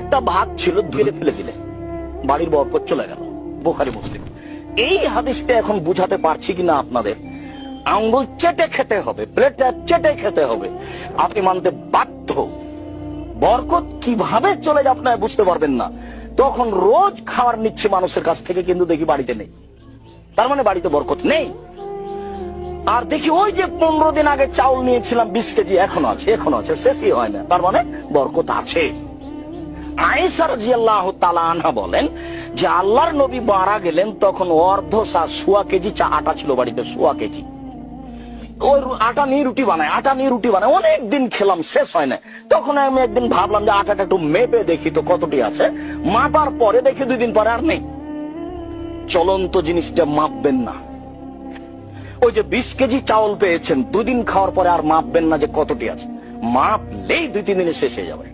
একটা ভাগ ছিল, ধুয়ে ফেলে দিলে বাড়ির বরকত চলে গেল। বুখারী মুসলিম। এই হাদিসটা এখন বুঝাতে পারছি কিনা আপনাদের, আঙ্গুল চেটে খেতে হবে, প্লেটটা চেটে খেতে হবে, আপনি মানতে বাধ্য। বরকত কিভাবে চলে যায় আপনারা বুঝতে পারবেন না। তখন রোজ খাবার নিচ্ছে মানুষের কাছ থেকে, কিন্তু দেখি বাড়িতে নেই, তার মানে বাড়িতে বরকত নেই। আর দেখি ওই যে 15 দিন আগে চাউল নিয়েছিলাম 20 কেজি, এখনো আছে, শেষই হয় না, তার মানে বরকত আছে। আয়েশা রাদিয়াল্লাহু তাআলা আনহা বলেন যে আল্লাহর নবী মারা গেলেন, তখন অর্ধ সোয়া কেজি আটা ছিল বাড়িতে, সোয়া কেজি। ওই আটা নিয়ে রুটি বানায়, অনেক দিন খেলাম, শেষ হয় না। তখন আমি একদিন ভাবলাম যে আটাটা একটু মেপে দেখি তো কতটি আছে। মাপার পরে দেখি 2 দিন পরে আর নেই। চলন্ত জিনিসটা মাপবেন না। ওই যে 20 কেজি চাউল পেয়েছেন, 2 দিন খাওয়ার পরে আর মাপবেন না যে কতটি আছে, মাপলেই 2-3 দিনে শেষ হয়ে যাবে।